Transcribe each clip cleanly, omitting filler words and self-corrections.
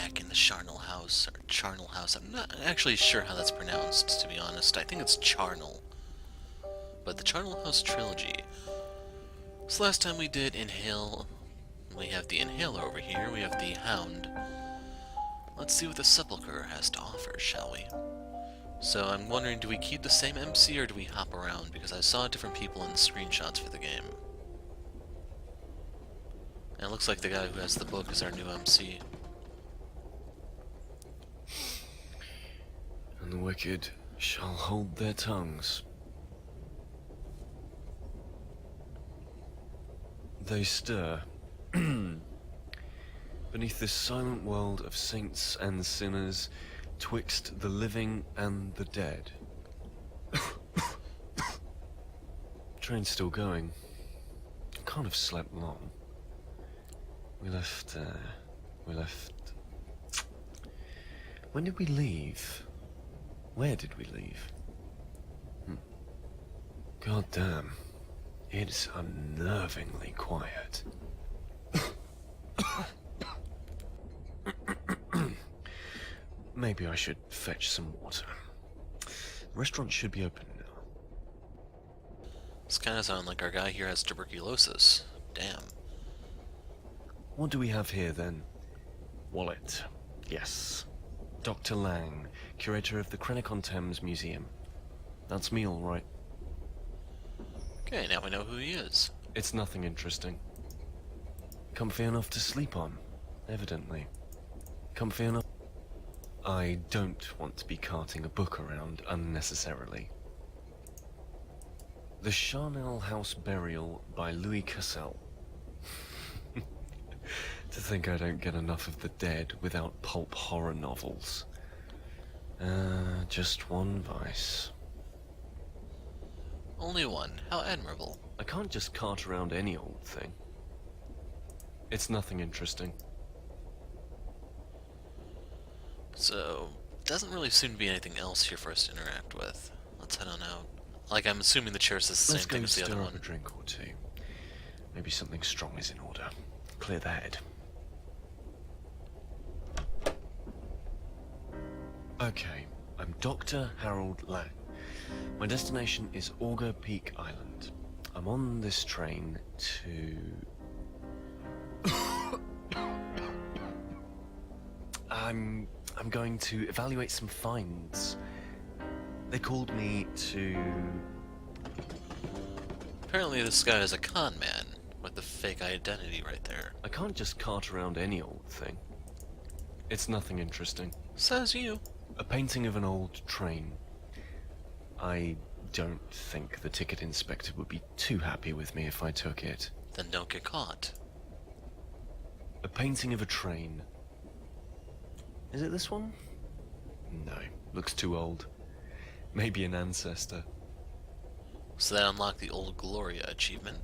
back in the Charnel house, or Charnel house. I'm not actually sure how that's pronounced, to be honest. I think it's Charnel. But the Charnel House Trilogy. So last time we did Inhale. We have the Inhaler over here, we have the Hound. Let's see what the Sepulchre has to offer, shall we? So I'm wondering, do we keep the same MC or do we hop around? Because I saw different people in the screenshots for the game. And it looks like the guy who has the book is our new MC. And the wicked shall hold their tongues. They stir beneath this silent world of saints and sinners, twixt the living and the dead. Train's still going. Can't have slept long. We left. When did we leave? Where did we leave? God damn. It's unnervingly quiet. Maybe I should fetch some water. The restaurant should be open now. This kind of sounds like our guy here has tuberculosis. Damn. What do we have here then? Wallet. Yes. Dr. Lang, curator of the Krennic-on-Thames Museum. That's me, all right. Okay, now we know who he is. It's nothing interesting. Comfy enough to sleep on, evidently. Comfy enough. I don't want to be carting a book around unnecessarily. The Charnel House Burial by Louis Cassel. To think I don't get enough of the dead without pulp horror novels. Just one vice. Only one. How admirable. I can't just cart around any old thing. It's nothing interesting. So, doesn't really seem to be anything else here for us to interact with. Let's head on out. Like, I'm assuming the chair says the same thing as the other Let's go one. stir up a drink or two. Maybe something strong is in order. Clear the head. Okay, I'm Dr. Harold Lang. My destination is Auger Peak Island. I'm on this train to... I'm going to evaluate some finds. They called me to... Apparently this guy is a con man, with the fake identity right there. I can't just cart around any old thing. It's nothing interesting. Says you. A painting of an old train. I don't think the ticket inspector would be too happy with me if I took it. Then don't get caught. A painting of a train. Is it this one? No, looks too old. Maybe an ancestor. So that unlocked the Old Gloria achievement.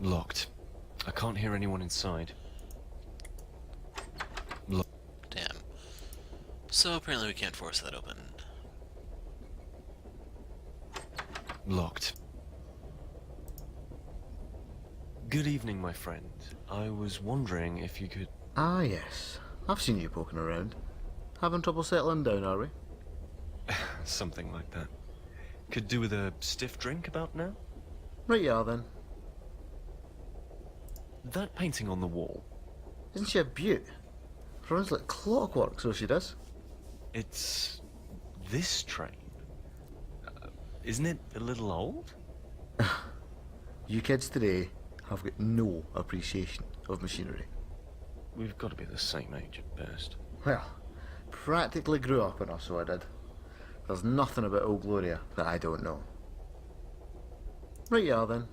Locked. I can't hear anyone inside. Damn. So apparently we can't force that open. Locked. Good evening, my friend. I was wondering if you could... Ah, yes. I've seen you poking around. Having trouble settling down, are we? Something like that. Could do with a stiff drink about now? Right you are, then. That painting on the wall. Isn't she a beaut? Runs like clockwork, so she does. It's... this train. Isn't it a little old? You kids today have got no appreciation of machinery. We've got to be the same age at best. Well, practically grew up in her, so I did. There's nothing about Old Gloria that I don't know. Right you are, then.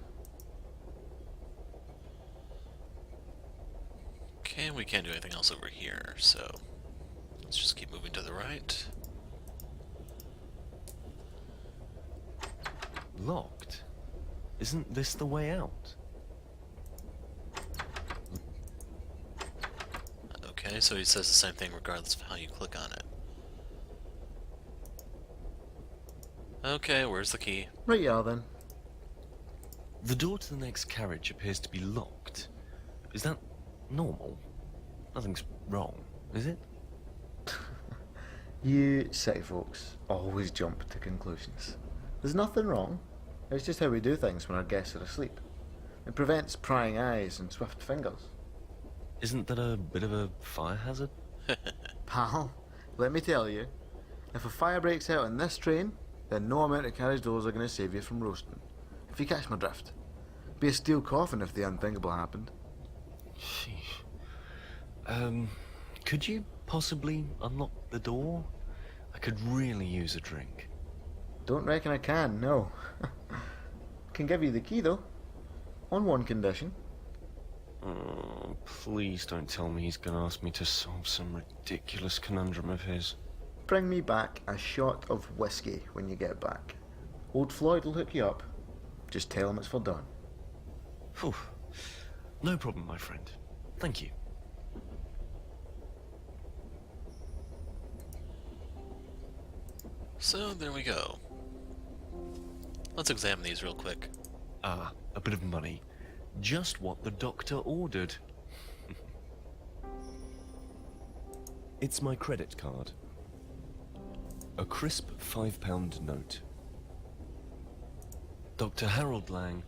Okay, we can't do anything else over here, so let's just keep moving to the right. Locked? Isn't this the way out? Okay, so he says the same thing regardless of how you click on it. Okay, where's the key? Right you are, then. The door to the next carriage appears to be locked. Is that normal? Nothing's wrong, is it? You city folks always jump to conclusions. There's nothing wrong. It's just how we do things when our guests are asleep. It prevents prying eyes and swift fingers. Isn't that a bit of a fire hazard? Pal, let me tell you, if a fire breaks out in this train, then no amount of carriage doors are going to save you from roasting. If you catch my drift. Be a steel coffin if the unthinkable happened. Sheesh. Could you possibly unlock the door? I could really use a drink. Don't reckon I can, no. Can give you the key though. On one condition. Oh, please don't tell me he's gonna ask me to solve some ridiculous conundrum of his. Bring me back a shot of whiskey when you get back. Old Floyd will hook you up. Just tell him it's for Dawn. Phew. No problem, my friend. Thank you. So, there we go. Let's examine these real quick. Ah, a bit of money. Just what the doctor ordered. It's my credit card. A crisp £5 note. Dr. Harold Lang,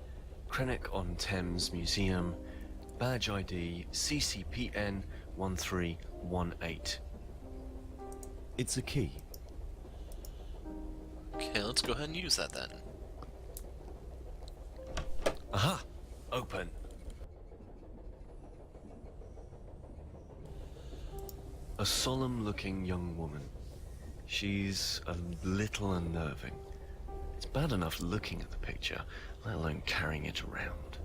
Krennic-on-Thames Museum, badge ID CCPN 1318. It's a key. Okay, let's go ahead and use that then. Aha! Open. A solemn-looking young woman. She's a little unnerving. It's bad enough looking at the picture, let alone carrying it around.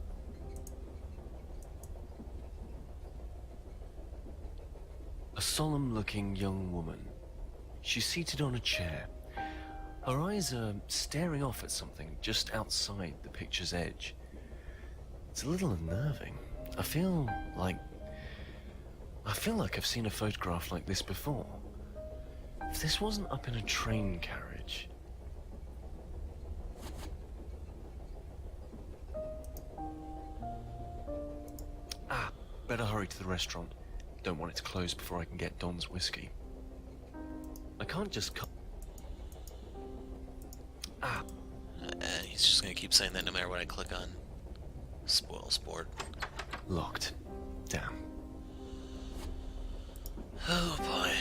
A solemn-looking young woman. She's seated on a chair. Her eyes are staring off at something just outside the picture's edge. It's a little unnerving. I feel like I've seen a photograph like this before. If this wasn't up in a train carriage... Ah, better hurry to the restaurant. Don't want it to close before I can get Don's whiskey. I can't just cut... Ah, He's just gonna keep saying that no matter what I click on. Spoil sport. locked. Damn. Oh boy.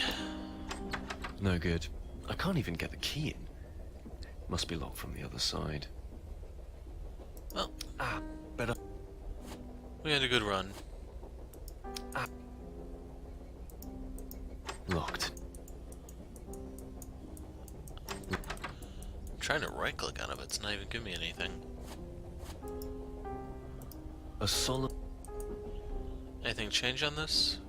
No good. I can't even get the key in. Must be locked from the other side. Well, Better... we had a good run. Locked. I'm trying to right click on it, but it's not even giving me anything. A solemn... Anything change on this?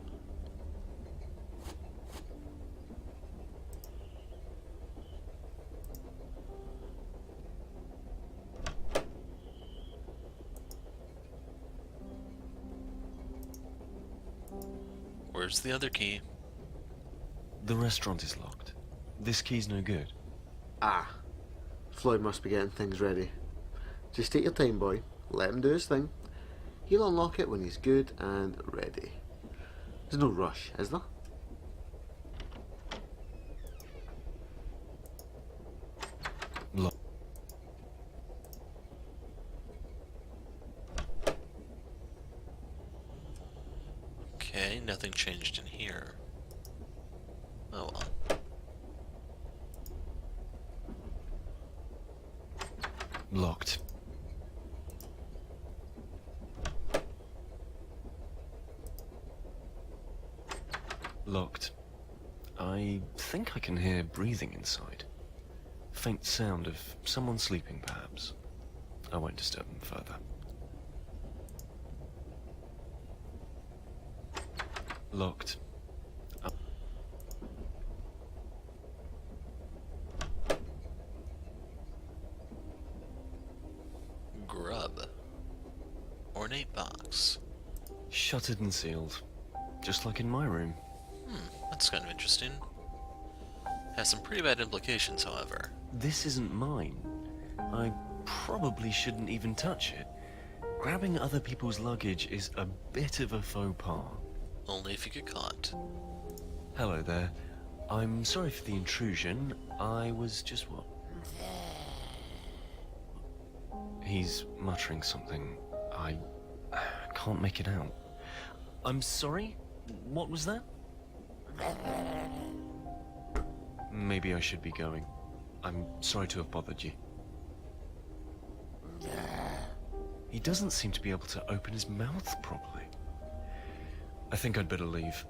Where's the other key? The restaurant is locked. This key's no good. Ah. Floyd must be getting things ready. Just take your time, boy. Let him do his thing. He'll unlock it when he's good and ready. There's no rush, is there? Locked. Okay, nothing changed in here. Oh well. Locked. Locked. I think I can hear breathing inside. Faint sound of someone sleeping, perhaps. I won't disturb them further. Locked. Grub. Ornate box. Shuttered and sealed. Just like in my room. That's kind of interesting. Has some pretty bad implications, however. This isn't mine. I probably shouldn't even touch it. Grabbing other people's luggage is a bit of a faux pas. Only if you get caught. Hello there. I'm sorry for the intrusion. I was just what? He's muttering something. I can't make it out. I'm sorry? What was that? Maybe I should be going. I'm sorry to have bothered you. He doesn't seem to be able to open his mouth properly. I think I'd better leave.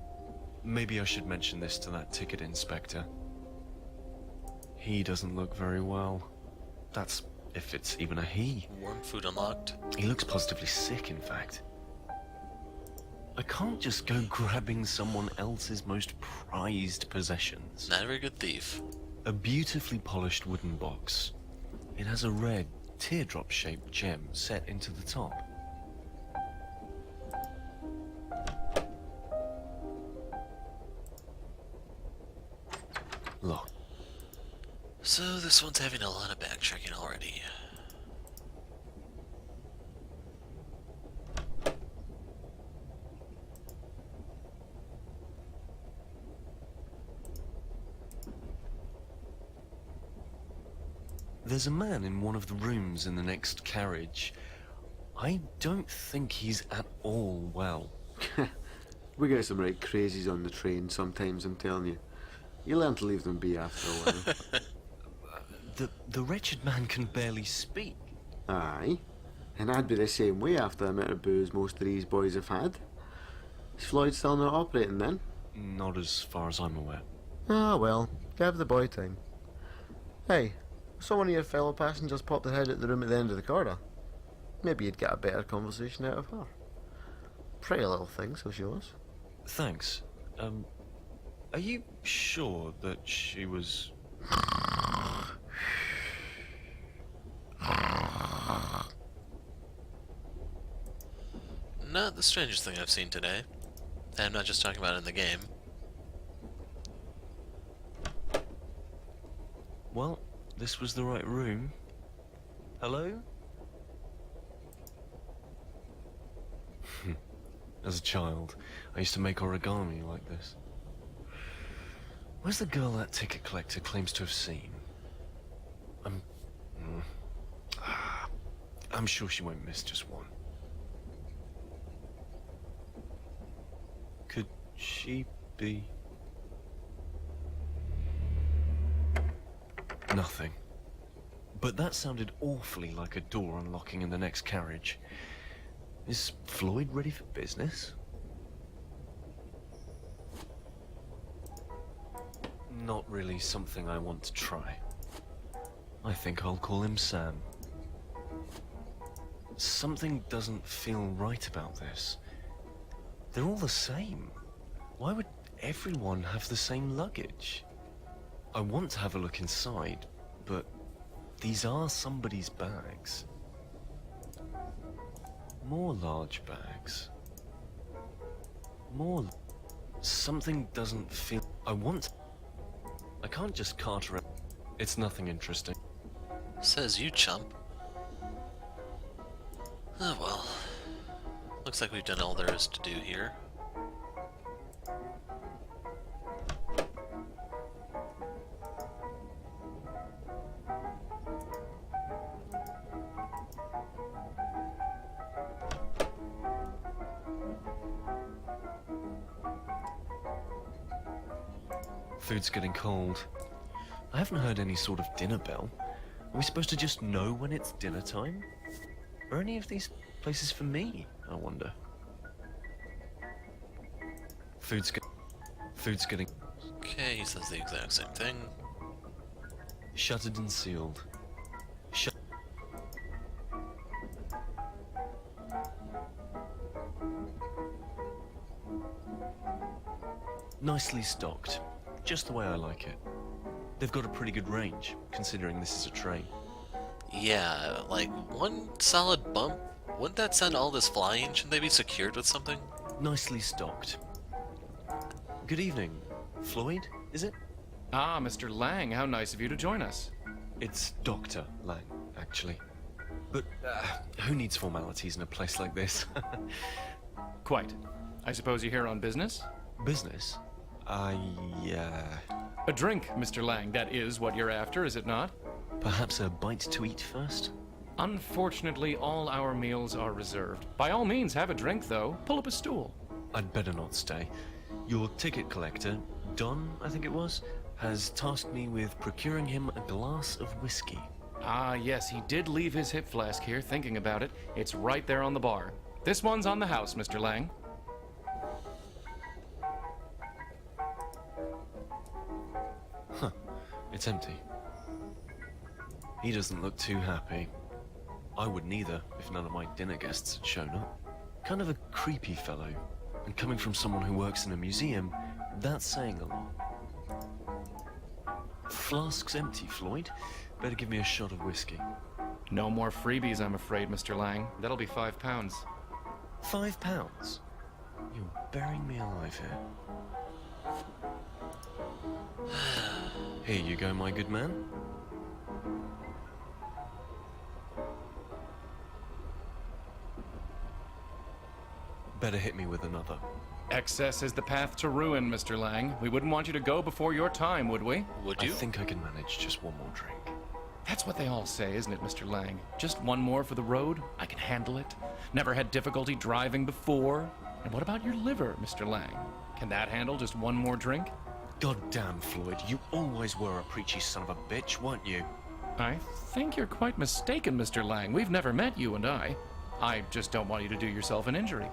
Maybe I should mention this to that ticket inspector. He doesn't look very well. That's if it's even a he. Warm food unlocked. He looks positively sick, in fact. I can't just go grabbing someone else's most prized possessions. Not a very good thief. A beautifully polished wooden box. It has a red, teardrop-shaped gem set into the top. Look. So this one's having a lot of backtracking already. There's a man in one of the rooms in the next carriage. I don't think he's at all well. We get some right crazies on the train sometimes, I'm telling you. You learn to leave them be after a while. The wretched man can barely speak. Aye. And I'd be the same way after the amount of booze most of these boys have had. Is Floyd still not operating then? Not as far as I'm aware. Ah, well. Give the boy time. Hey, I saw one of your fellow passengers pop their head out the room at the end of the corridor. Maybe you'd get a better conversation out of her. Pretty little thing, so she was. Thanks. Are you sure that she was... Not the strangest thing I've seen today. And I'm not just talking about it in the game. Well, this was the right room. Hello? As a child, I used to make origami like this. Where's the girl that ticket collector claims to have seen? I'm sure she won't miss just one. Could she be... Nothing. But that sounded awfully like a door unlocking in the next carriage. Is Floyd ready for business? Not really something I want to try. I think I'll call him Sam. Something doesn't feel right about this. They're all the same. Why would everyone have the same luggage? I want to have a look inside, but these are somebody's bags. More large bags. More... Something doesn't feel... I can't just cart around. It's nothing interesting. Says you, chump. Oh well. Looks like we've done all there is to do here. Food's getting cold. I haven't heard any sort of dinner bell. Are we supposed to just know when it's dinner time? Are any of these places for me, I wonder? Food's getting... Okay, he says the exact same thing. Shuttered and sealed. Nicely stocked. Just the way I like it. They've got a pretty good range, considering this is a train. Yeah, like, one solid bump? Wouldn't that send all this flying? Shouldn't they be secured with something? Nicely stocked. Good evening. Floyd, is it? Ah, Mr. Lang, how nice of you to join us. It's Dr. Lang, actually. But who needs formalities in a place like this? Quite. I suppose you're here on business? Business? Yeah. A drink, Mr. Lang. That is what you're after, is it not? Perhaps a bite to eat first? Unfortunately, all our meals are reserved. By all means, have a drink, though. Pull up a stool. I'd better not stay. Your ticket collector, Don, I think it was, has tasked me with procuring him a glass of whiskey. Ah, yes, he did leave his hip flask here, thinking about it. It's right there on the bar. This one's on the house, Mr. Lang. Huh. It's empty. He doesn't look too happy. I wouldn't either if none of my dinner guests had shown up. Kind of a creepy fellow. And coming from someone who works in a museum, that's saying a lot. Flask's empty, Floyd. Better give me a shot of whiskey. No more freebies, I'm afraid, Mr. Lang. That'll be £5. £5? You're burying me alive here. Here you go, my good man. Better hit me with another. Excess is the path to ruin, Mr. Lang. We wouldn't want you to go before your time, would we? Would I you? think I can manage just one more drink. That's what they all say, isn't it, Mr. Lang? Just one more for the road? I can handle it. Never had difficulty driving before. And what about your liver, Mr. Lang? Can that handle just one more drink? God damn, Floyd, you always were a preachy son of a bitch, weren't you? I think you're quite mistaken, Mr. Lang. We've never met, you and I. I just don't want you to do yourself an injury.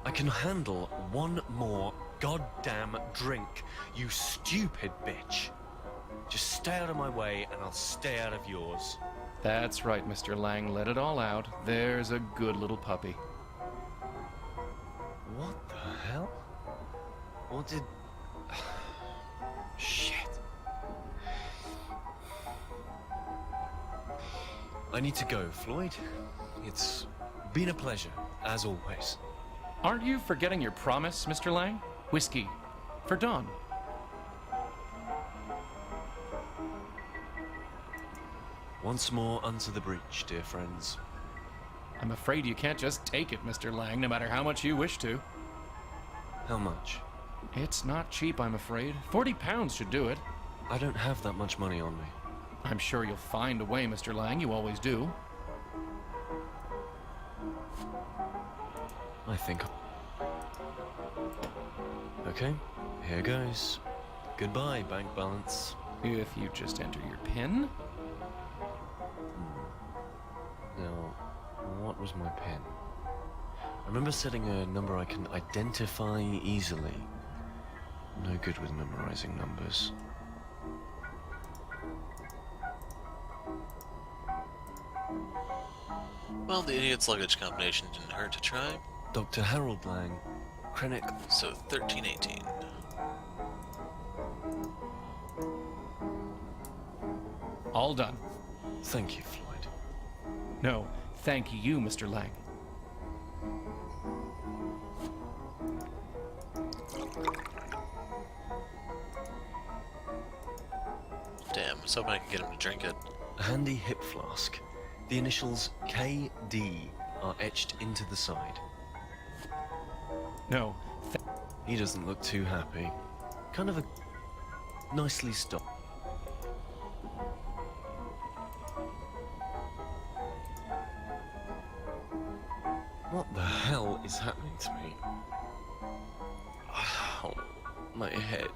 I can handle one more goddamn drink, you stupid bitch. Just stay out of my way and I'll stay out of yours. That's right, Mr. Lang. Let it all out. There's a good little puppy. What the hell? What did... Shit. I need to go, Floyd. It's been a pleasure, as always. Aren't you forgetting your promise, Mr. Lang? Whiskey. For Don. Once more unto the breach, dear friends. I'm afraid you can't just take it, Mr. Lang, no matter how much you wish to. How much? It's not cheap, I'm afraid. £40 should do it. I don't have that much money on me. I'm sure you'll find a way, Mr. Lang. You always do. I think... Okay, here goes. Goodbye, bank balance. If you just enter your PIN. Now, what was my pin? I remember setting a number I can identify easily. No good with memorizing numbers. Well, the idiot's luggage combination didn't hurt to try. Dr. Harold Lang, Krennic. So 1318. All done. Thank you, Floyd. No, thank you, Mr. Lang. Damn, I was hoping I could get him to drink it. A handy hip flask. The initials KD are etched into the side. No, He doesn't look too happy. Kind of a nicely stopped. What the hell is happening to me? Oh, my head.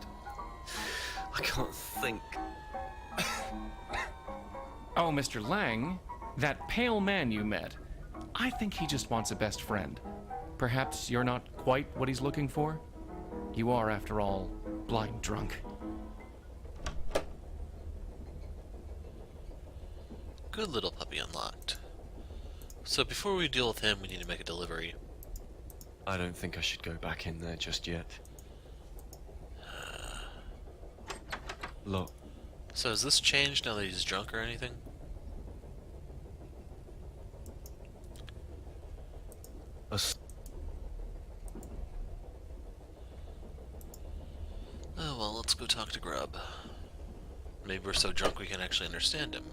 I can't think. Oh, Mr. Lang, that pale man you met, I think he just wants a best friend. Perhaps you're not quite what he's looking for? You are, after all, blind drunk. Good little puppy unlocked. So before we deal with him, we need to make a delivery. I don't think I should go back in there just yet. Look, So has this changed now that he's drunk or anything? a s- Oh well, let's go talk to Grub. Maybe we're so drunk we can actually understand him.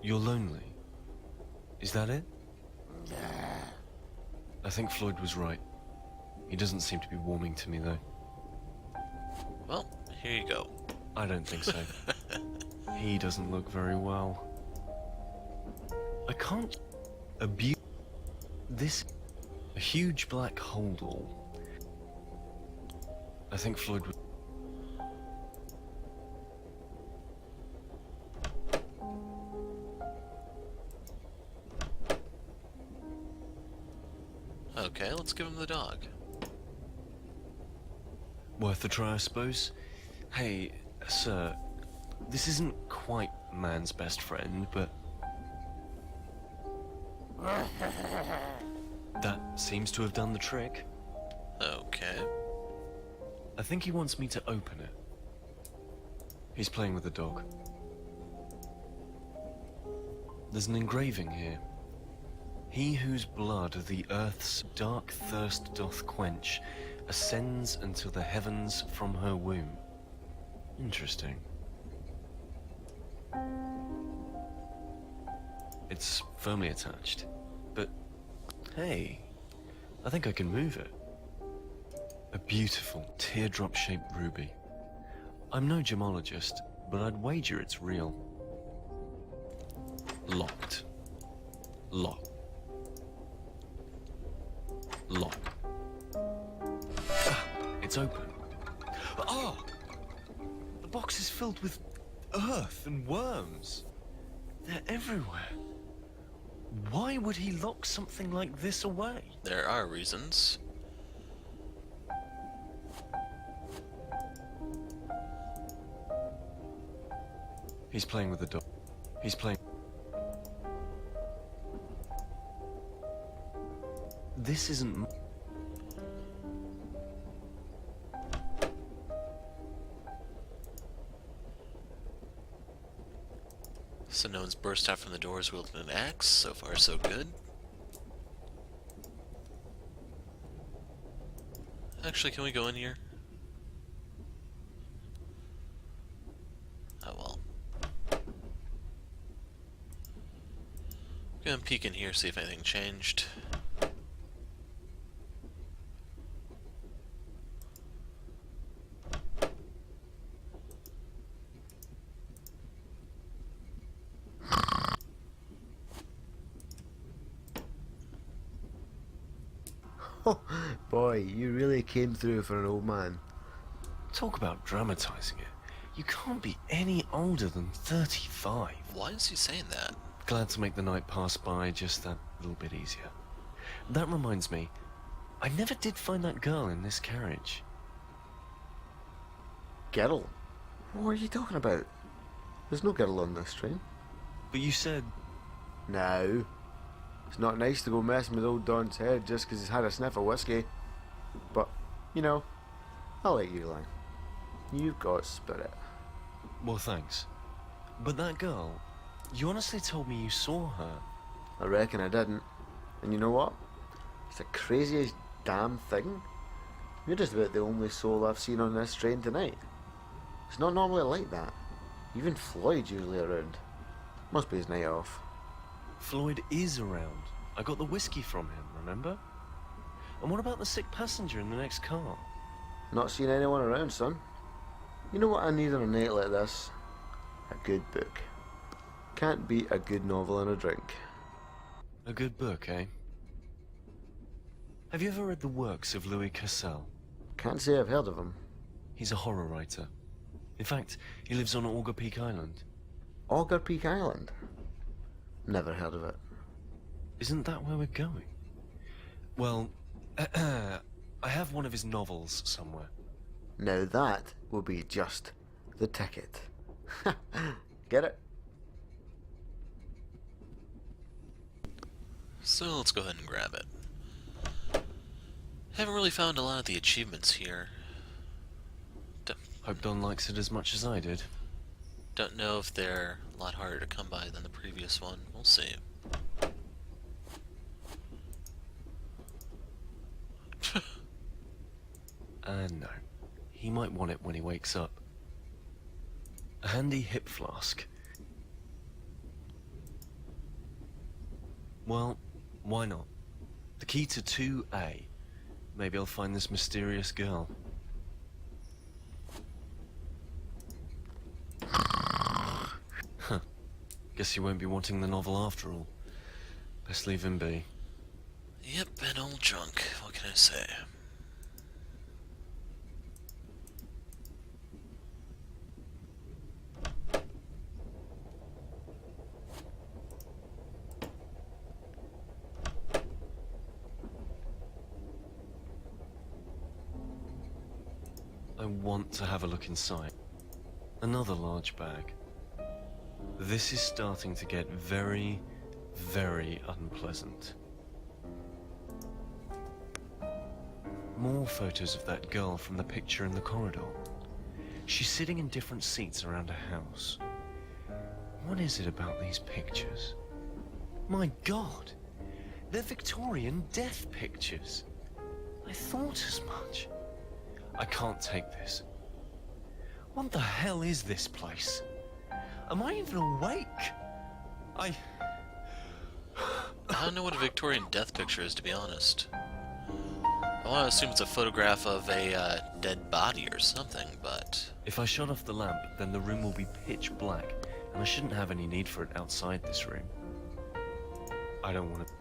You're lonely. Is that it? I think Floyd was right. He doesn't seem to be warming to me, though. Well, here you go. I don't think so. He doesn't look very well. I can't abuse this. A huge black hole. I think Floyd was. Okay, let's give him the dog. Worth a try, I suppose. Hey, sir, this isn't quite man's best friend, but... That seems to have done the trick. Okay. I think he wants me to open it. He's playing with the dog. There's an engraving here. He whose blood the earth's dark thirst doth quench ascends unto the heavens from her womb. Interesting. It's firmly attached, but hey, I think I can move it. A beautiful teardrop-shaped ruby. I'm no gemologist, but I'd wager it's real. Locked. Locked. Lock. It's open. Oh! The box is filled with earth and worms. They're everywhere. Why would he lock something like this away? There are reasons. He's playing with the dog. He's playing... This isn't... So no one's burst out from the doors wielding an axe. So far, so good. Actually, can we go in here? Oh well. Gonna peek in here, see if anything changed. Boy, you really came through for an old man. Talk about dramatizing it. You can't be any older than 35. Why is he saying that? Glad to make the night pass by just that little bit easier. That reminds me, I never did find that girl in this carriage. Girl? What are you talking about? There's no girl on this train. But you said... No. It's not nice to go messing with old Don's head just 'cause he's had a sniff of whiskey. But, you know, I'll let you lie. You've got spirit. Well, thanks. But that girl, you honestly told me you saw her. I reckon I didn't. And you know what? It's the craziest damn thing. You're just about the only soul I've seen on this train tonight. It's not normally like that. Even Floyd's usually around. Must be his night off. Floyd is around. I got the whiskey from him, remember? And what about the sick passenger in the next car? Not seen anyone around, son. You know what I need on a night like this? A good book. Can't beat a good novel and a drink. A good book, eh? Have you ever read the works of Louis Cassel? Can't say I've heard of him. He's a horror writer. In fact, he lives on Auger Peak Island. Auger Peak Island? Never heard of it. Isn't that where we're going? Well, I have one of his novels somewhere. Now that will be just the ticket. Get it? So let's go ahead and grab it. Haven't really found a lot of the achievements here. Hope Don likes it as much as I did. Don't know if they're a lot harder to come by than the previous one. We'll see. No. He might want it when he wakes up. A handy hip flask. Well, why not? The key to 2A. Maybe I'll find this mysterious girl. Huh. Guess you won't be wanting the novel after all. Best leave him be. Yep, an old drunk. What can I say? I want to have a look inside. Another large bag. This is starting to get very, very unpleasant. More photos of that girl from the picture in the corridor. She's sitting in different seats around a house. What is it about these pictures? My God! They're Victorian death pictures. I thought as much. I can't take this. What the hell is this place? Am I even awake? I don't know what a Victorian death picture is, to be honest. I want to assume it's a photograph of a dead body or something, but... If I shut off the lamp, then the room will be pitch black, and I shouldn't have any need for it outside this room. I don't want to...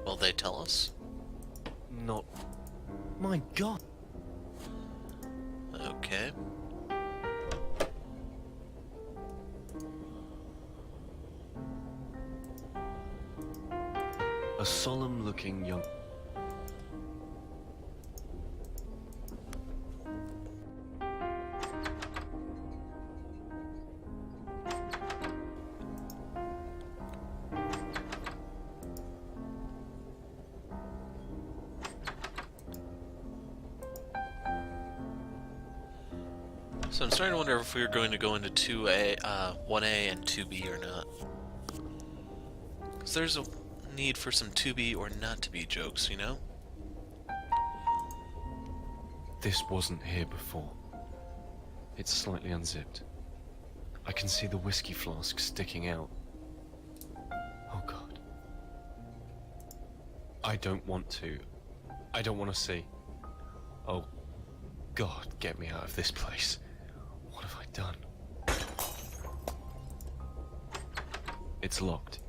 Will they tell us? Not... My God! Okay. A solemn-looking young... So I'm starting to wonder if we're going to go into 2A, 1A and 2B or not. Because there's a need for some 2B or not to be jokes, you know? This wasn't here before. It's slightly unzipped. I can see the whiskey flask sticking out. Oh God. I don't want to. I don't want to see. Oh God, get me out of this place. What have I done? It's locked.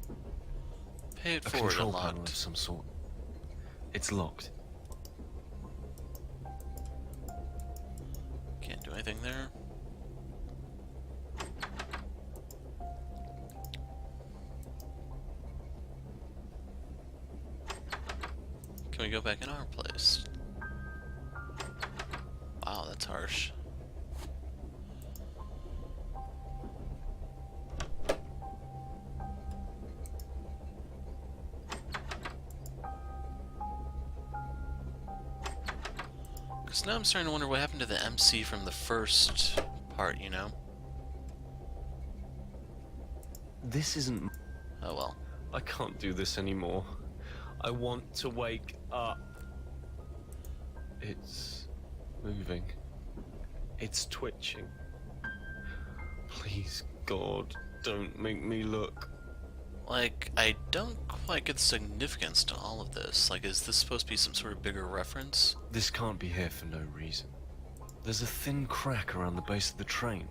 Pay it A forward, control panel of unlocked. some sort. It's locked. Can't do anything there. Can we go back in our place? Wow, that's harsh. Because now I'm starting to wonder what happened to the MC from the first part, you know? This isn't... Oh well. I can't do this anymore. I want to wake up. It's moving. It's twitching. Please, God, don't make me look. Like, I don't quite get the significance to all of this. Like, is this supposed to be some sort of bigger reference? This can't be here for no reason. There's a thin crack around the base of the train,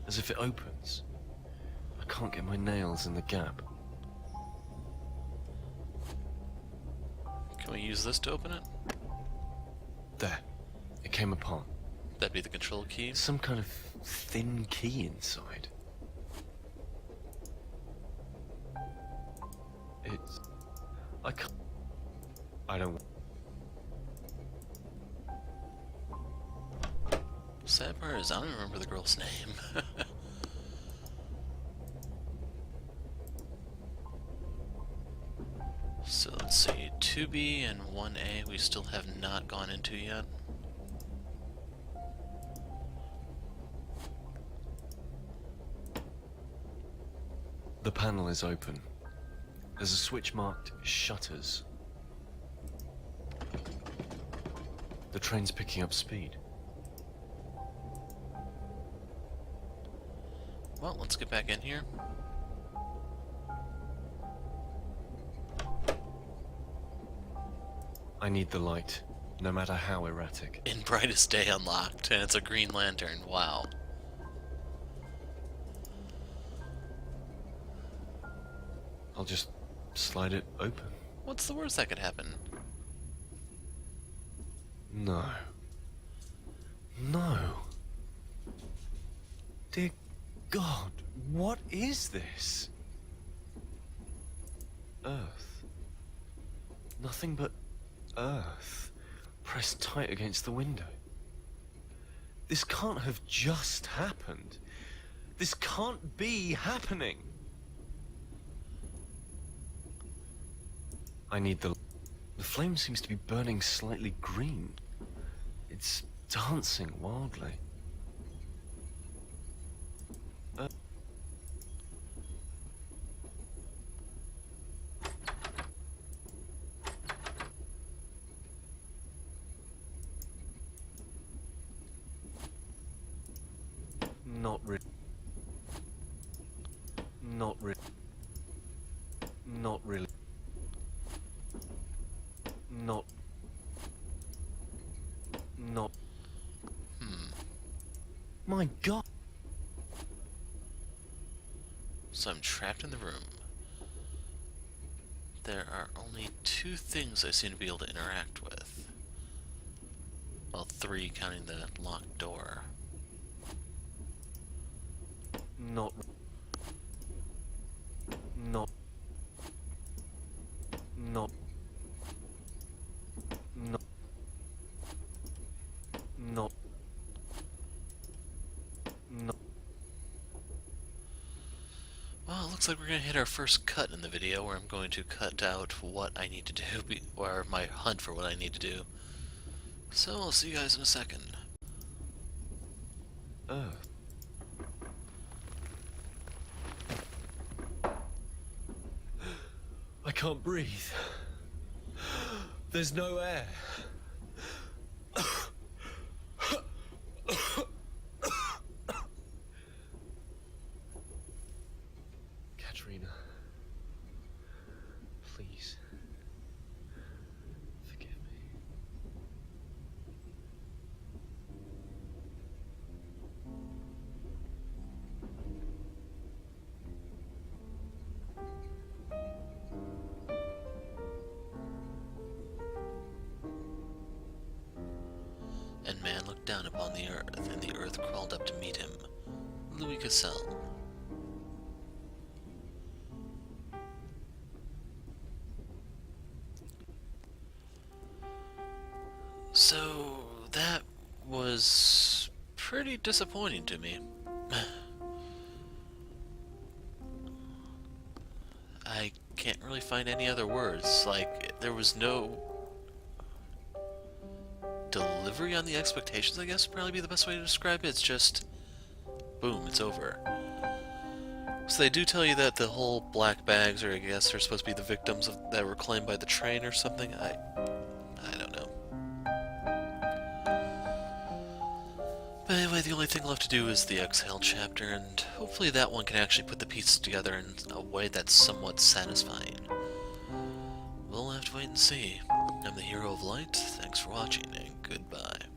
as if it opens. I can't get my nails in the gap. Can we use this to open it? There. It came apart. That'd be the control key. Some kind of thin key inside. It's... I can't... I don't... Sad part is I don't remember the girl's name. So let's see, 2B and 1A we still have not gone into yet. The panel is open. There's a switch marked shutters. The train's picking up speed. Well, let's get back in here. I need the light, no matter how erratic. In brightest day unlocked, and it's a green lantern. Wow. I'll just slide it open. What's the worst that could happen? No. No. Dear God, what is this? Earth. Nothing but earth pressed tight against the window. This can't have just happened. This can't be happening. I need the flame seems to be burning slightly green. It's dancing wildly. Not really. Not really. Not really. Not. My God. So I'm trapped in the room. There are only 2 things I seem to be able to interact with. Well, 3 counting the locked door. Not. Not. Not. Not. Not. Not. Well, it looks like we're going to hit our first cut in the video where I'm going to cut out what I need to do, or my hunt for what I need to do. So I'll see you guys in a second. Earth. I can't breathe. There's no air. Katrina, please, forgive me. And man looked down upon the earth, and the earth crawled up to meet him. Louis Cassel. So, that was pretty disappointing to me. I can't really find any other words. Like, there was no delivery on the expectations, I guess would probably be the best way to describe it. It's just, boom, it's over. So they do tell you that the whole black bags are, I guess, are supposed to be the victims that were claimed by the train or something. I don't know. But anyway, the only thing left to do is the Exhale chapter, and hopefully that one can actually put the pieces together in a way that's somewhat satisfying. We'll have to wait and see. I'm the Hero of Light, thanks for watching, and goodbye.